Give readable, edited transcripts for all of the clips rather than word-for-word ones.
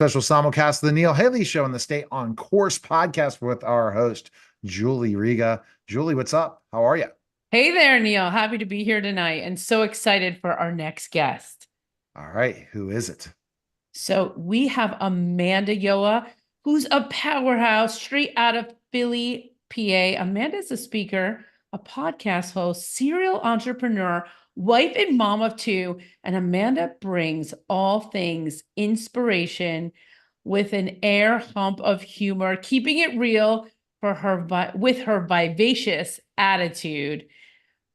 Special simulcast of the Neil Haley Show in the Stay on Course podcast with our host, Julie Riga. Julie, what's up? How are you? Hey there, Neil. Happy to be here tonight and so excited for our next guest. All right. Who is it? So we have Amanda Yoa, who's a powerhouse straight out of Philly, PA. Amanda's a speaker, a podcast host, serial entrepreneur, wife and mom of two. And Amanda brings all things inspiration with an air hump of humor, keeping it real for her with her vivacious attitude.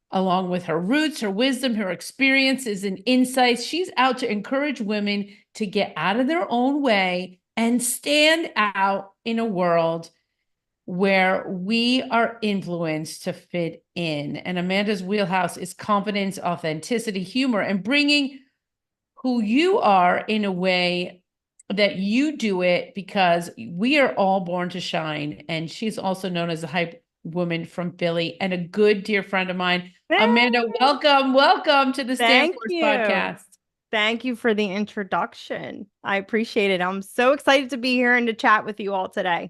Along with her roots, her wisdom, her experiences, and insights, she's out to encourage women to get out of their own way and stand out in a world where we are influenced to fit in. And Amanda's wheelhouse is confidence, authenticity, humor, and bringing who you are in a way that you do it because we are all born to shine. And she's also known as a hype woman from Philly and a good dear friend of mine. Amanda, welcome to the Stay on Thank Course you. podcast. Thank you for the introduction. I appreciate it. I'm so excited to be here and to chat with you all today.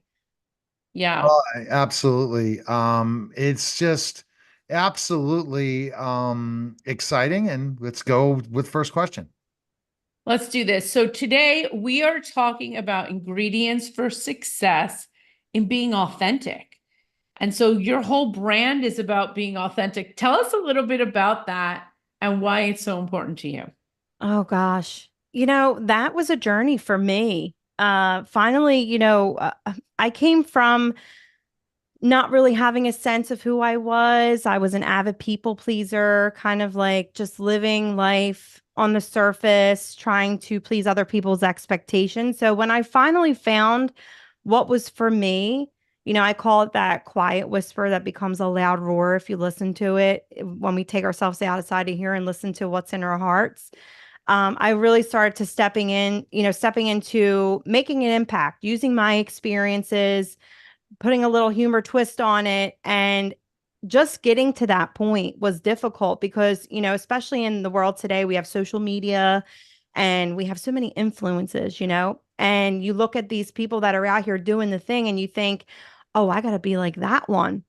Yeah. Oh, absolutely. It's just absolutely exciting. And let's go with first question. Let's do this. So today we are talking about ingredients for success in being authentic. And so your whole brand is about being authentic. Tell us a little bit about that and why it's so important to you. Oh gosh. That was a journey for me. Finally, I came from not really having a sense of who I was. I was an avid people pleaser, kind of like just living life on the surface, trying to please other people's expectations. So when I finally found what was for me, I call it that quiet whisper that becomes a loud roar if you listen to it when we take ourselves outside of here and listen to what's in our hearts. I really started to stepping into making an impact, using my experiences, putting a little humor twist on it. And just getting to that point was difficult because, especially in the world today, we have social media and we have so many influences, and you look at these people that are out here doing the thing and you think, oh, I got to be like that one.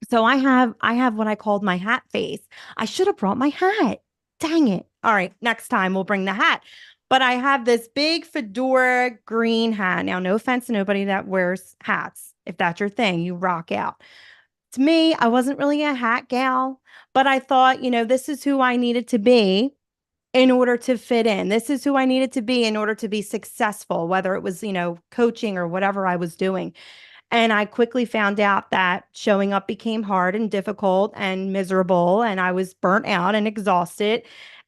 So I have what I called my hat face. I should have brought my hat. Dang it. All right, next time we'll bring the hat. But I have this big fedora green hat. Now, no offense to nobody that wears hats. If that's your thing, you rock out. To me, I wasn't really a hat gal, but I thought, this is who I needed to be in order to fit in. This is who I needed to be in order to be successful, whether it was, coaching or whatever I was doing. And I quickly found out that showing up became hard and difficult and miserable. And I was burnt out and exhausted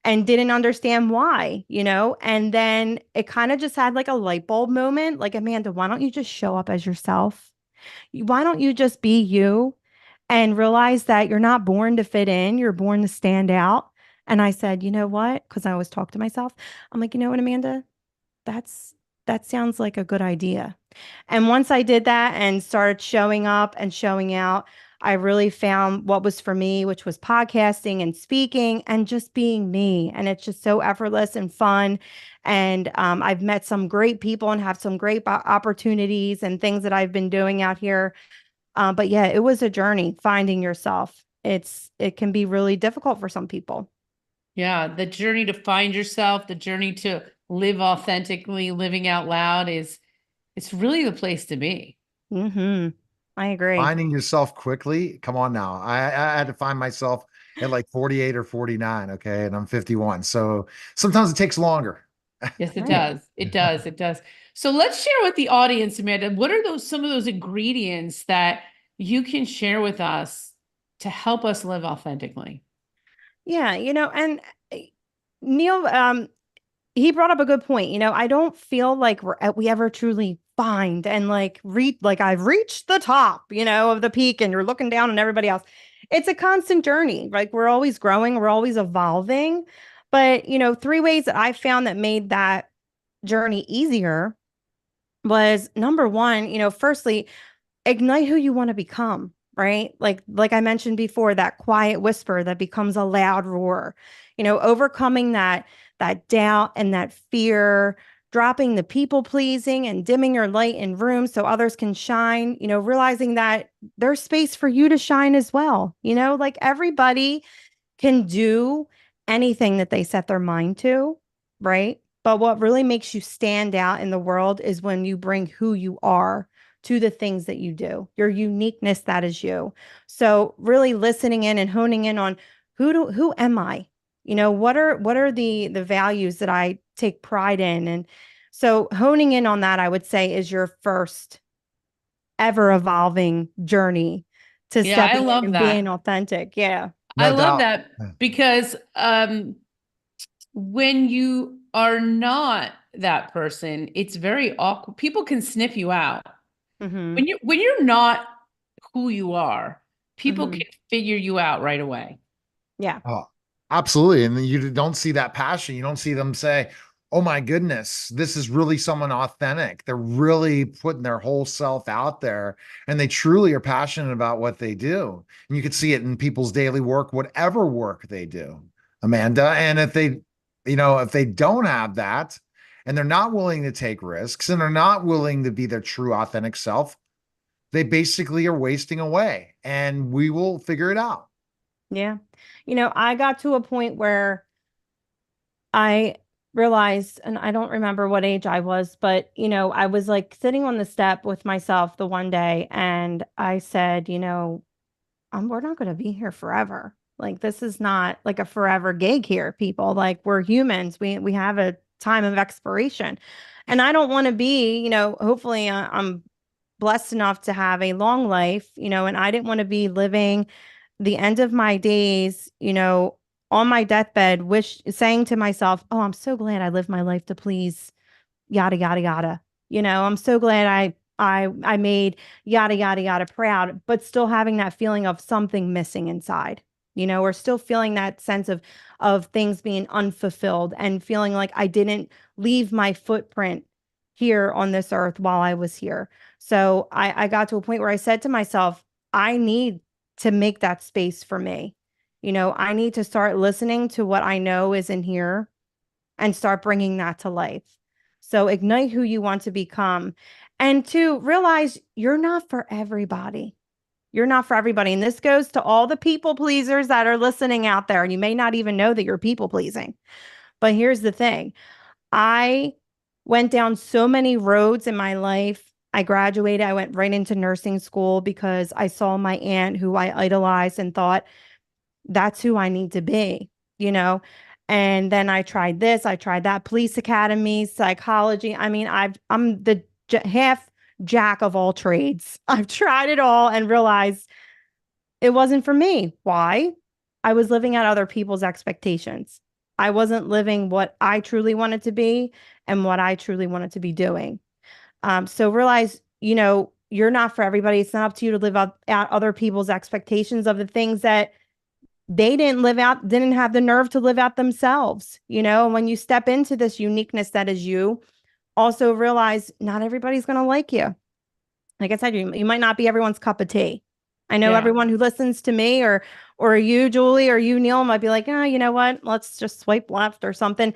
and didn't understand why, And then it kind of just had like a light bulb moment like, Amanda, why don't you just show up as yourself? Why don't you just be you and realize that you're not born to fit in, you're born to stand out? And I said, you know what? Because I always talk to myself. I'm like, you know what, Amanda? That's that sounds like a good idea. And once I did that and started showing up and showing out, I really found what was for me, which was podcasting and speaking and just being me. And it's just so effortless and fun. And I've met some great people and have some great opportunities and things that I've been doing out here. But yeah, it was a journey finding yourself. It can be really difficult for some people. Yeah, the journey to find yourself, the journey to live authentically, living out loud is it's really the place to be. Mm-hmm. I agree. Finding yourself quickly. Come on now. I had to find myself at like 48 or 49. Okay. And I'm 51. So sometimes it takes longer. Yes, it Right. does. It does. It does. So let's share with the audience, Amanda, what are those some of those ingredients that you can share with us to help us live authentically? Yeah, and Neil, he brought up a good point. I don't feel like we ever truly find and like like I've reached the top, of the peak and you're looking down on everybody else. It's a constant journey. Like we're always growing, we're always evolving. But, three ways that I found that made that journey easier was number one, firstly, ignite who you want to become, right? Like I mentioned before, that quiet whisper that becomes a loud roar. Overcoming that doubt and that fear dropping the people pleasing and dimming your light in rooms so others can shine, realizing that there's space for you to shine as well. Like everybody can do anything that they set their mind to, right? But what really makes you stand out in the world is when you bring who you are to the things that you do, your uniqueness that is you. So really listening in and honing in on who am I? What are the values that I take pride in? And so honing in on that, I would say, is your first ever evolving journey to Yeah, I stepping in love and that. being authentic. Yeah. I No love doubt. that because when you are not that person, it's very awkward. People can sniff you out. Mm-hmm. When you're not who you are, people Mm-hmm. can figure you out right away. Yeah. Oh, absolutely. And you don't see that passion. You don't see them say, oh my goodness, this is really someone authentic. They're really putting their whole self out there and they truly are passionate about what they do. And you can see it in people's daily work, whatever work they do, Amanda. And if they don't have that and they're not willing to take risks and they're not willing to be their true authentic self, they basically are wasting away and we will figure it out. Yeah. I got to a point where I realized, and I don't remember what age I was, but, I was like sitting on the step with myself the one day and I said, we're not going to be here forever. Like, this is not like a forever gig here, people. Like, we're humans. We have a time of expiration. And I don't want to be, hopefully I'm blessed enough to have a long life, and I didn't want to be living the end of my days, on my deathbed, saying to myself, oh, I'm so glad I lived my life to please yada, yada, yada. I'm so glad I made yada, yada, yada proud, but still having that feeling of something missing inside, or still feeling that sense of things being unfulfilled and feeling like I didn't leave my footprint here on this earth while I was here. So I got to a point where I said to myself, I need to make that space for me. I need to start listening to what I know is in here and start bringing that to life. So ignite who you want to become and to realize you're not for everybody. You're not for everybody. And this goes to all the people pleasers that are listening out there. And you may not even know that you're people pleasing. But here's the thing. I went down so many roads in my life. I graduated. I went right into nursing school because I saw my aunt who I idolized and thought, that's who I need to be, you know? And then I tried this, I tried that, police academy, psychology. I mean, I'm the half jack of all trades. I've tried it all and realized it wasn't for me. Why? I was living at other people's expectations. I wasn't living what I truly wanted to be and what I truly wanted to be doing. So realize, you're not for everybody. It's not up to you to live out other people's expectations of the things that they didn't live out, didn't have the nerve to live out themselves, and when you step into this uniqueness that is you, also realize not everybody's going to like you. Like I said, you might not be everyone's cup of tea. I know Yeah. everyone who listens to me or you, Julie, or you, Neil, might be like, oh, you know what? Let's just swipe left or something.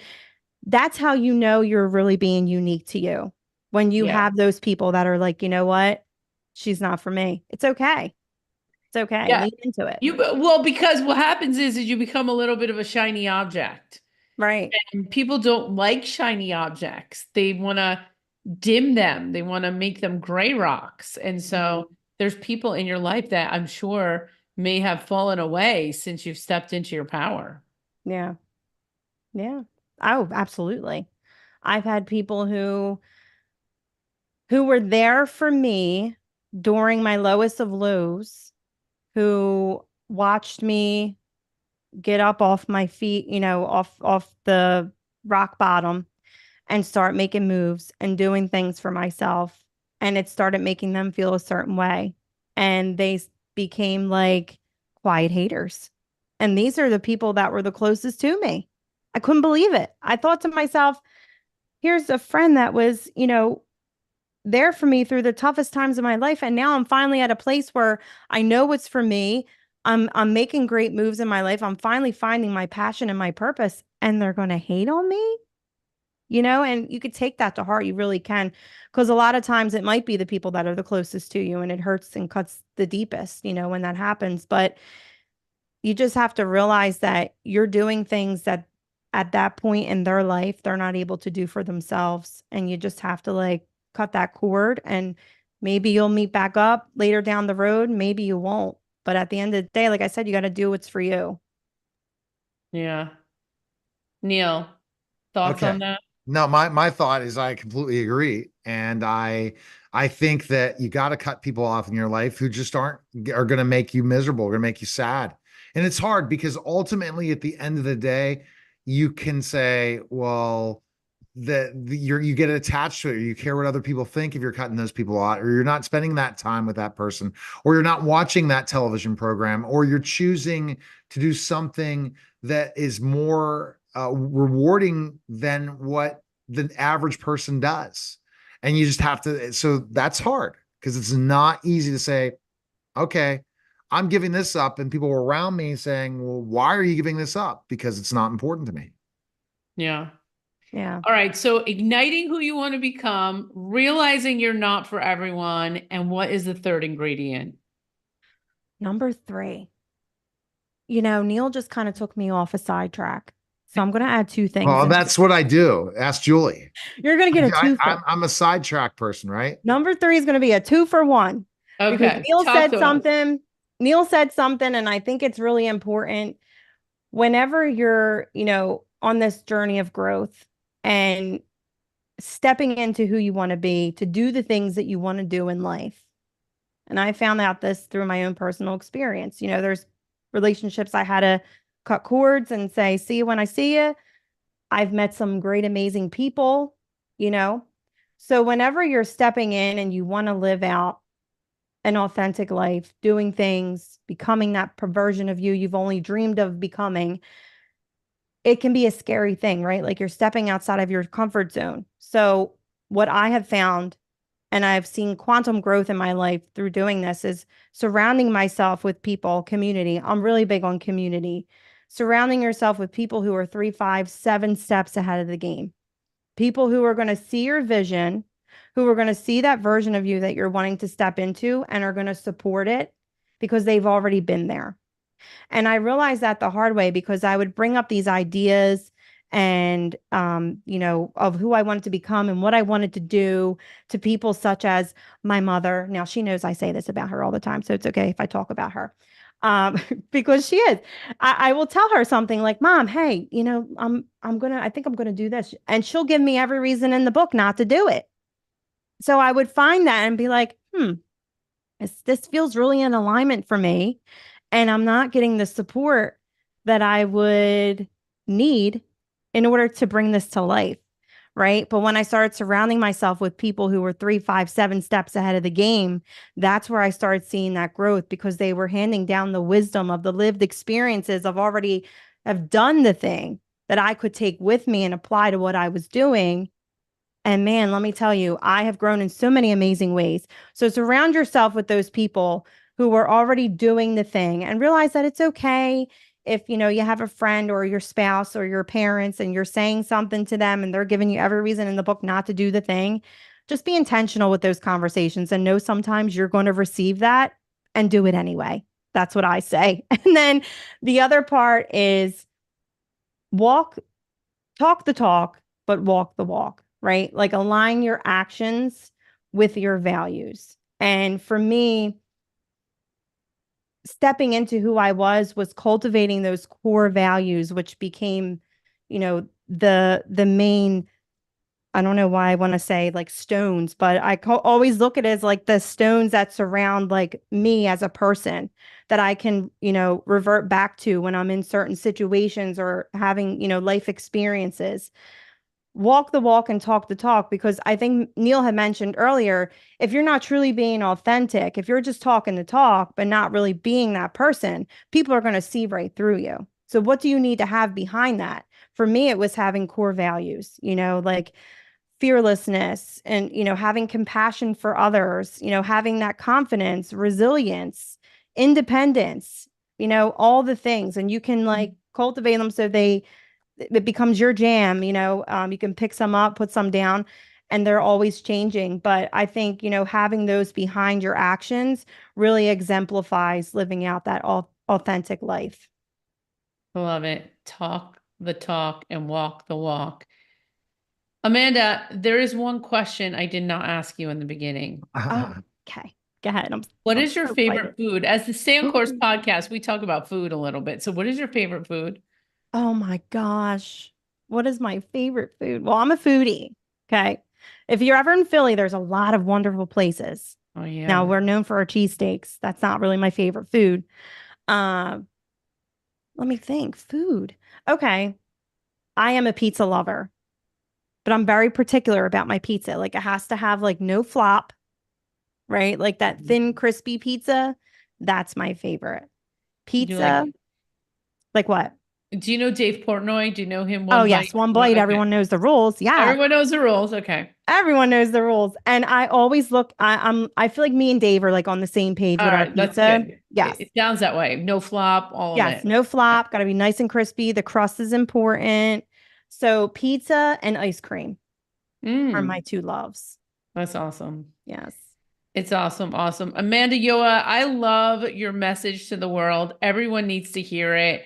That's how you know you're really being unique to you. When you Yeah. have those people that are like, you know what? She's not for me. It's okay. It's okay. Yeah. Lean into it. Well, because what happens is you become a little bit of a shiny object. Right. And people don't like shiny objects. They want to dim them. They want to make them gray rocks. And so there's people in your life that I'm sure may have fallen away since you've stepped into your power. Yeah. Yeah. Oh, absolutely. I've had people who were there for me during my lowest of lows, who watched me get up off my feet, off the rock bottom and start making moves and doing things for myself. And it started making them feel a certain way. And they became like quiet haters. And these are the people that were the closest to me. I couldn't believe it. I thought to myself, here's a friend that was, there for me through the toughest times of my life. And now I'm finally at a place where I know what's for me. I'm making great moves in my life. I'm finally finding my passion and my purpose. And they're going to hate on me. and you could take that to heart. You really can. Because a lot of times it might be the people that are the closest to you and it hurts and cuts the deepest, when that happens. But you just have to realize that you're doing things that at that point in their life, they're not able to do for themselves. And you just have to like cut that cord, and maybe you'll meet back up later down the road. Maybe you won't. But at the end of the day, like I said, you got to do what's for you. Yeah. Neil, thoughts Okay. on that? No, my thought is I completely agree. And I think that you got to cut people off in your life who just are going to make you miserable, going to make you sad. And it's hard because ultimately at the end of the day, you can say, well, you get attached to it, or you care what other people think if you're cutting those people out, or you're not spending that time with that person, or you're not watching that television program, or you're choosing to do something that is more rewarding than what the average person does. And you just have to, so that's hard because it's not easy to say, okay, I'm giving this up. And people around me saying, well, why are you giving this up? Because it's not important to me. Yeah. Yeah. All right. So igniting who you want to become, realizing you're not for everyone. And what is the third ingredient? Number 3. Neil just kind of took me off a sidetrack. So I'm going to add 2 things. Well, that's what I do. Ask Julie. You're going to get a 2 for. I'm a sidetrack person, right? Number 3 is going to be a 2 for 1. Because Okay. Neil Talk said to us. something. Neil said something, and I think it's really important whenever you're, on this journey of growth and stepping into who you want to be, to do the things that you want to do in life. And I found out this through my own personal experience. There's relationships I had to cut cords and say, see you when I see you. I've met some great, amazing people, So whenever you're stepping in and you want to live out an authentic life, doing things, becoming that version of you you've only dreamed of becoming, it can be a scary thing, right? Like you're stepping outside of your comfort zone. So what I have found, and I've seen quantum growth in my life through doing this, is surrounding myself with people, community. I'm really big on community. Surrounding yourself with people who are 3, 5, 7 steps ahead of the game. People who are going to see your vision, who are going to see that version of you that you're wanting to step into and are going to support it because they've already been there. And I realized that the hard way because I would bring up these ideas and, of who I wanted to become and what I wanted to do to people such as my mother. Now, she knows I say this about her all the time, so it's okay if I talk about her. Because she is. I will tell her something like, Mom, hey, I think I'm gonna do this. And she'll give me every reason in the book not to do it. So I would find that and be like, this feels really in alignment for me. And I'm not getting the support that I would need in order to bring this to life. Right. But when I started surrounding myself with people who were 3, 5, 7 steps ahead of the game, that's where I started seeing that growth because they were handing down the wisdom of the lived experiences of already have done the thing that I could take with me and apply to what I was doing. And man, let me tell you, I have grown in so many amazing ways. So surround yourself with those people who are already doing the thing and realize that it's okay if, you have a friend or your spouse or your parents and you're saying something to them and they're giving you every reason in the book not to do the thing. Just be intentional with those conversations and know sometimes you're going to receive that and do it anyway. That's what I say. And then the other part is talk the talk, but walk the walk, right? Like align your actions with your values. And for me, stepping into who I was cultivating those core values, which became, the main, I don't know why I want to say like stones, but I always look at it as like the stones that surround like me as a person that I can, revert back to when I'm in certain situations or having, life experiences. Walk the walk and talk the talk, because I think Neil had mentioned earlier, if you're not truly being authentic, if you're just talking the talk, but not really being that person, people are going to see right through you. So what do you need to have behind that? For me, it was having core values, like fearlessness and, having compassion for others, having that confidence, resilience, independence, all the things. And you can like cultivate them so they it becomes your jam, you can pick some up, put some down, and they're always changing. But I think, having those behind your actions really exemplifies living out that authentic life. Love it. Talk the talk and walk the walk. Amanda, there is one question I did not ask you in the beginning. Oh, okay. Go ahead. What I'm is your so favorite excited. food? As the Stay on Course Ooh. podcast, we talk about food a little bit. So what is your favorite food? Oh my gosh. What is my favorite food? Well, I'm a foodie. Okay. If you're ever in Philly, there's a lot of wonderful places. Oh yeah. Now we're known for our cheesesteaks. That's not really my favorite food. Uh, Let me think. Food. Okay. I am a pizza lover, but I'm very particular about my pizza. Like it has to have like no flop, right? Like that thin, crispy pizza. That's my favorite. Do you Pizza. Like what? do you know Dave Portnoy? Do you know him? Oh, One yes. bite. One bite. Okay. Everyone knows the rules. Yeah. Everyone knows the rules. Okay. Everyone knows the rules. And I always look, I feel like me and Dave are like on the same page All with our right. That's pizza. good. Yes. It sounds that way. No flop, all of Yes. it. No flop. Got to be nice and crispy. The crust is important. So pizza and ice cream are my two loves. That's awesome. Yes. It's awesome. Awesome. Amanda Yoa, I love your message to the world. Everyone needs to hear it.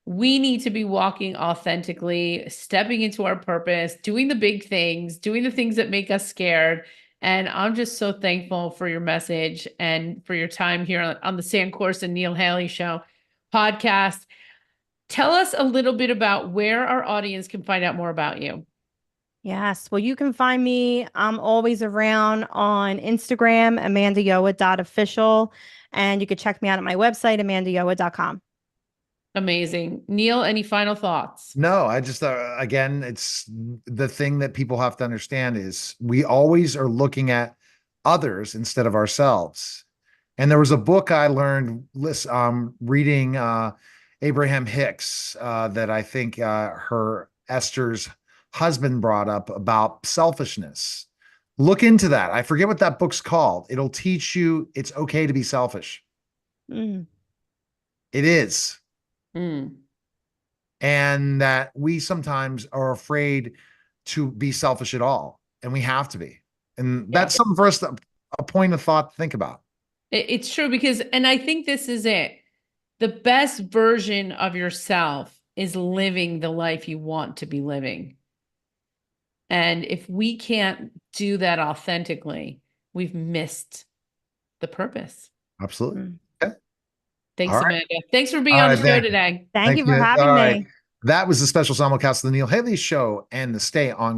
We need to be walking authentically, stepping into our purpose, doing the big things, doing the things that make us scared. And I'm just so thankful for your message and for your time here on the Sand Course and Neil Haley Show podcast. Tell us a little bit about where our audience can find out more about you. Yes. Well, you can find me. I'm always around on Instagram, amandayoa.official. And you can check me out at my website, amandayoa.com. Amazing. Neil, any final thoughts? No, I just, again, it's the thing that people have to understand is we always are looking at others instead of ourselves. And there was a book I learned reading Abraham Hicks that I think her Esther's husband brought up about selfishness. Look into that. I forget what that book's called. It'll teach you it's okay to be selfish. Mm. It is. Mm. And that we sometimes are afraid to be selfish at all. And we have to be. And that's something for us to, a point of thought to think about. It's true because, and I think this is it. The best version of yourself is living the life you want to be living. And if we can't do that authentically, we've missed the purpose. Absolutely. Mm. Okay. Thanks, All right. Amanda. Thanks for being All on the right, show today. Thank you for you. having All me. right. That was the special simulcast of the Neil Haley Show and the Stay on